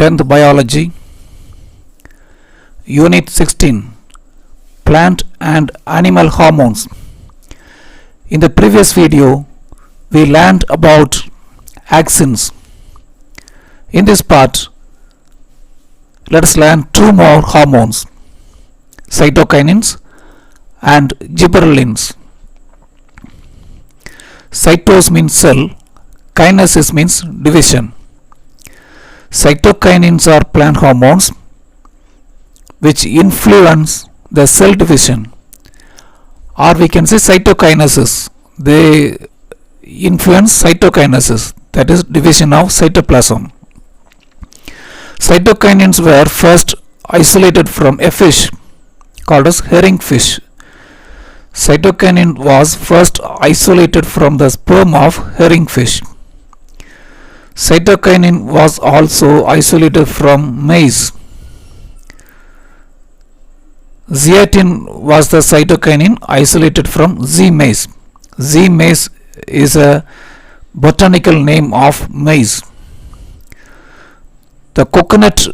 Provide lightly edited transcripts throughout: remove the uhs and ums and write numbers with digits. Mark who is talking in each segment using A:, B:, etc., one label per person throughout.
A: 10th Biology, Unit 16, Plant and Animal Hormones. In the previous video, we learned about axons. In this part, let us learn two more hormones, cytokinins and gibberellins. Cytos means cell, kinesis means division. Cytokinins are plant hormones which influence the cell division, or we can say cytokinesis. They influence cytokinesis, that is division of cytoplasm. Cytokinins were first isolated from a fish called as herring fish. Cytokinin was first isolated from the sperm of herring fish. Cytokinin was also isolated from maize. Zeatin was the cytokinin isolated from Z maize. Z maize is a botanical name of maize. The coconut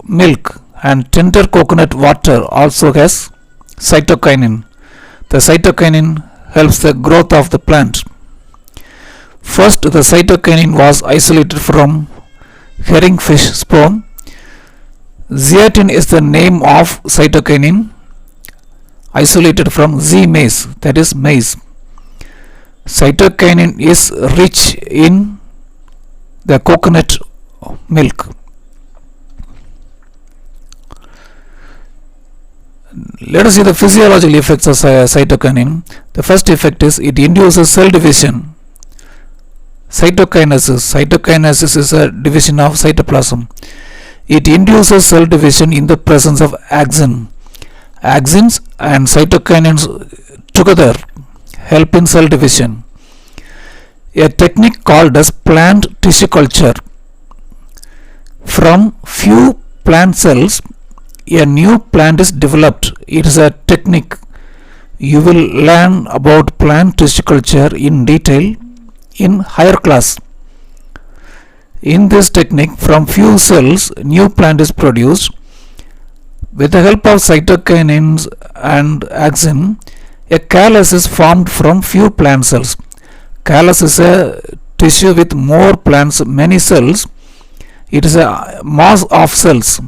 A: milk and tender coconut water also has cytokinin. The cytokinin helps the growth of the plant. First, the cytokinin was isolated from herring fish sperm. Zeatin is the name of cytokinin isolated from Z maize, that is maize. Cytokinin is rich in the coconut milk. Let us see the physiological effects of cytokinin. The first effect is it induces cell division. Cytokinesis is a division of cytoplasm. It induces cell division in the presence of axon. Axons and cytokinins together help in cell division. A technique called as plant tissue culture. From few plant cells, a new plant is developed. It is a technique. You will learn about plant tissue culture in detail in higher class. In this technique, from few cells, new plant is produced. With the help of cytokinins and axon, a callus is formed from few plant cells. Callus is a tissue with more plants, many cells. It is a mass of cells.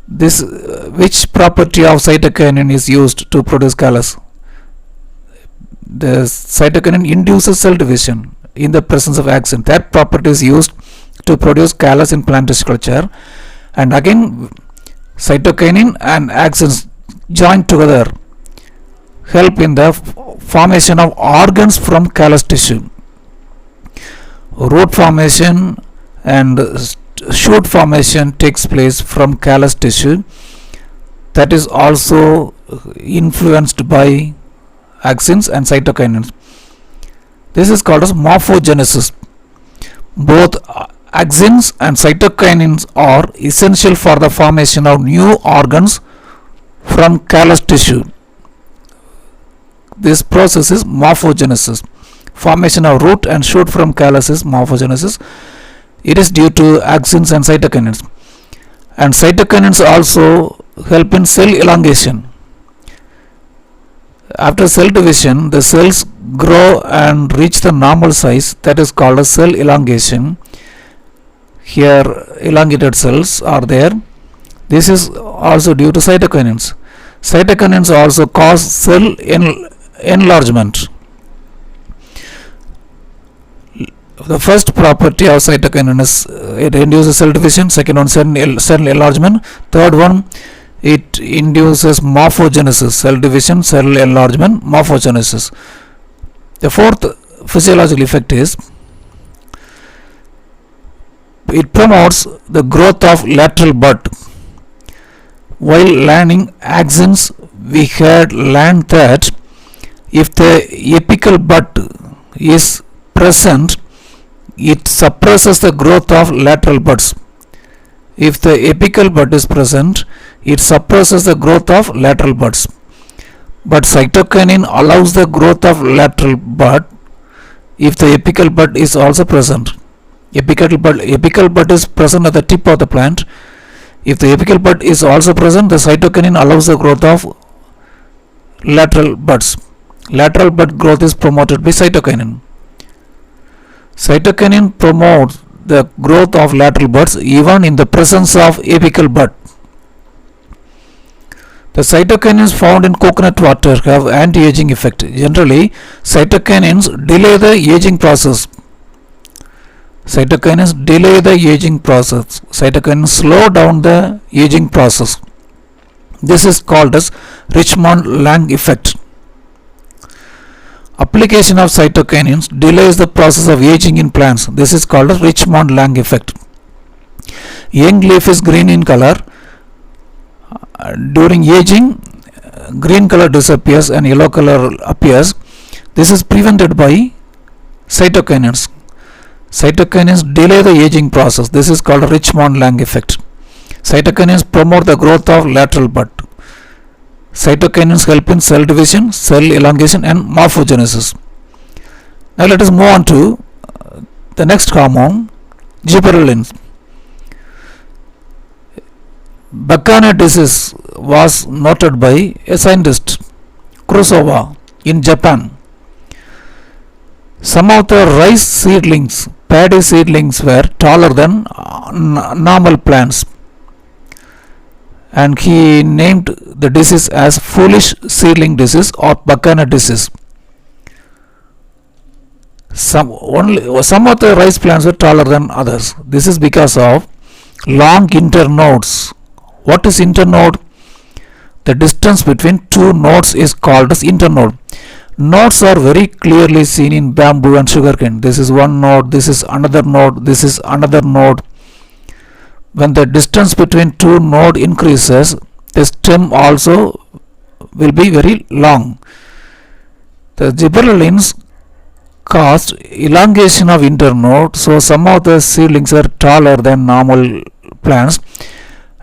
A: Which property of cytokinin is used to produce callus? The cytokinin induces cell division in the presence of axon. That property is used to produce callus in plant tissue culture, and again cytokinin and axons joined together help in the formation of organs from callus tissue. Root formation and shoot formation takes place from callus tissue, that is also influenced by axons and cytokinins. This is called as morphogenesis. Both axons and cytokinins are essential for the formation of new organs from callus tissue. This process is morphogenesis. Formation of root and shoot from callus is morphogenesis. It is due to axons and cytokinins. And cytokinins also help in cell elongation. After cell division, the cells grow and reach the normal size, that is called as cell elongation. Here elongated cells are there. This is also due to cytokinins. Cytokinins also cause cell enlargement. The first property of cytokinin is it induces cell division. Second one, cell enlargement. Third one, it induces morphogenesis, cell division, cell enlargement, morphogenesis. The fourth physiological effect is it promotes the growth of lateral bud. While learning axons, we had learned that if the apical bud is present, it suppresses the growth of lateral buds. If the apical bud is present, it suppresses the growth of lateral buds. But cytokinin allows the growth of lateral bud if the apical bud is also present. Apical bud is present at the tip of the plant. If the apical bud is also present, the cytokinin allows the growth of lateral buds. Lateral bud growth is promoted by cytokinin. Cytokinin promotes the growth of lateral buds even in the presence of apical bud. The cytokinins found in coconut water have anti-aging effect. Generally, cytokinins delay the aging process. Cytokinins delay the aging process. Cytokinins slow down the aging process. This is called as Richmond-Lang effect. Application of cytokinins delays the process of aging in plants. This is called as Richmond-Lang effect. Young leaf is green in color. During aging, green color disappears and yellow color appears. This is prevented by cytokinins. Cytokinins delay the aging process. This is called Richmond-Lang effect. Cytokinins promote the growth of lateral bud. Cytokinins help in cell division, cell elongation and morphogenesis. Now let us move on to the next hormone, gibberellins. Buchanan disease was noted by a scientist, Kurosawa, in Japan. Some of the rice seedlings, paddy seedlings, were taller than normal plants, and he named the disease as foolish seedling disease or Buchanan disease. Some of the rice plants were taller than others. This is because of long internodes. What is internode? The distance between two nodes is called as internode. Nodes are very clearly seen in bamboo and sugarcane. This is one node, this is another node, this is another node. When the distance between two nodes increases, the stem also will be very long. The gibberellins cause elongation of internode, so some of the seedlings are taller than normal plants,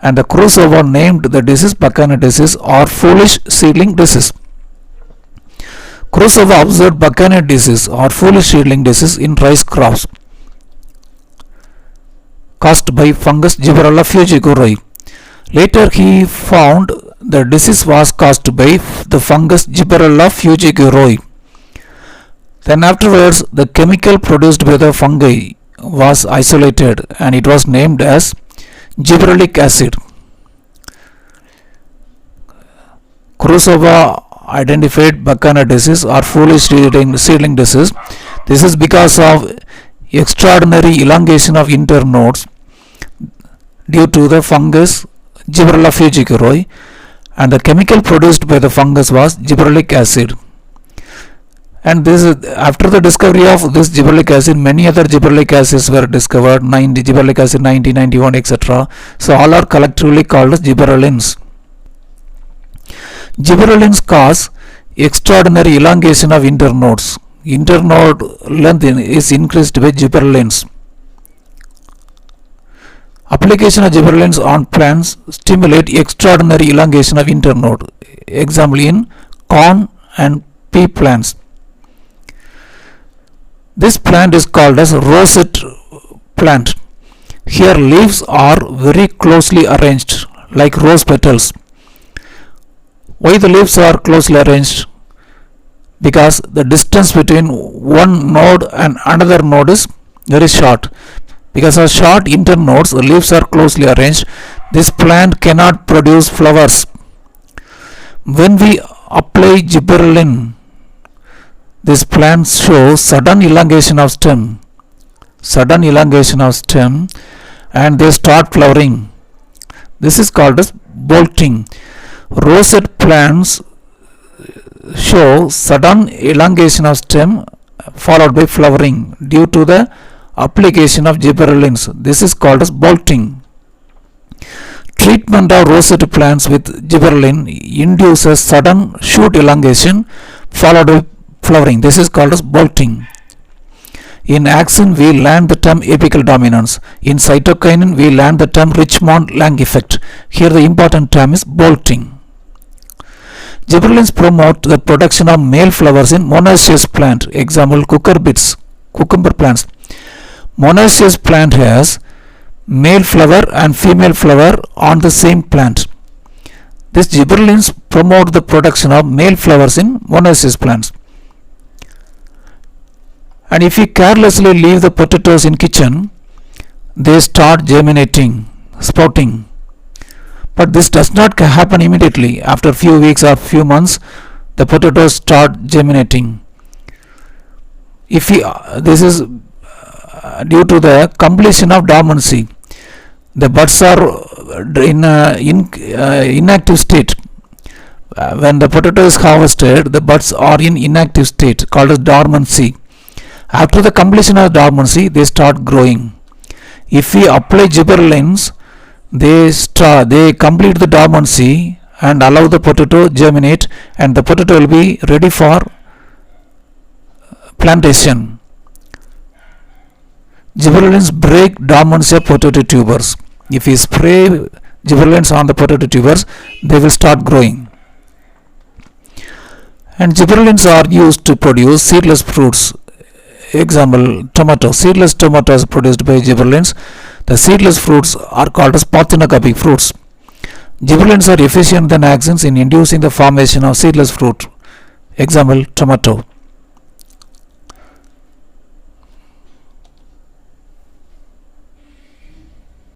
A: and the Kurosawa named the disease Buchanan disease or foolish seedling disease. Kurosawa observed Buchanan disease or foolish seedling disease in rice crops caused by fungus Gibberella fujiguroi. Later he found the disease was caused by the fungus Gibberella fujiguroi. Then afterwards the chemical produced by the fungi was isolated and it was named as gibberellic acid. Kurosawa identified Buchanan disease or foolish seedling disease. This is because of extraordinary elongation of internodes due to the fungus Gibberella fujiguroi, and the chemical produced by the fungus was gibberellic acid. And this is after the discovery of this gibberellic acid, many other gibberellic acids were discovered, gibberellic acid 9091, etc. So all are collectively called as gibberellins. Gibberellins cause extraordinary elongation of internodes. Internode length is increased by gibberellins. Application of gibberellins on plants stimulate extraordinary elongation of internode. Example in corn and pea plants. This plant is called as rosette plant. Here leaves are very closely arranged like rose petals. Why the leaves are closely arranged? Because the distance between one node and another node is very short. Because of short internodes, the leaves are closely arranged. This plant cannot produce flowers. When we apply gibberellin, these plants show sudden elongation of stem, and they start flowering. This is called as bolting. Rosette plants show sudden elongation of stem followed by flowering due to the application of gibberellins. This is called as bolting. Treatment of rosette plants with gibberellin induces sudden shoot elongation followed by flowering. This is called as bolting. In axin we learned the term apical dominance. In cytokinin we learned the term Richmond-Lang effect. Here the important term is bolting. Gibberellins promote the production of male flowers in monoecious plant. Example cucurbits, cucumber plants. Monoecious plant has male flower and female flower on the same plant. These gibberellins promote the production of male flowers in monoecious plants. And if we carelessly leave the potatoes in kitchen, they start germinating, sprouting. But this does not happen immediately. After a few weeks or few months, the potatoes start germinating. If we, this is due to the completion of dormancy. The buds are in inactive state. When the potato is harvested, the buds are in inactive state called as dormancy. After the completion of dormancy, they start growing. If we apply gibberellins, they complete the dormancy and allow the potato germinate, and the potato will be ready for plantation. Gibberellins break dormancy of potato tubers. If we spray gibberellins on the potato tubers, they will start growing. And gibberellins are used to produce seedless fruits. Example, tomato. Seedless tomatoes produced by gibberellins. The seedless fruits are called as parthenocarpic fruits. Gibberellins are efficient than axins in inducing the formation of seedless fruit. Example, tomato.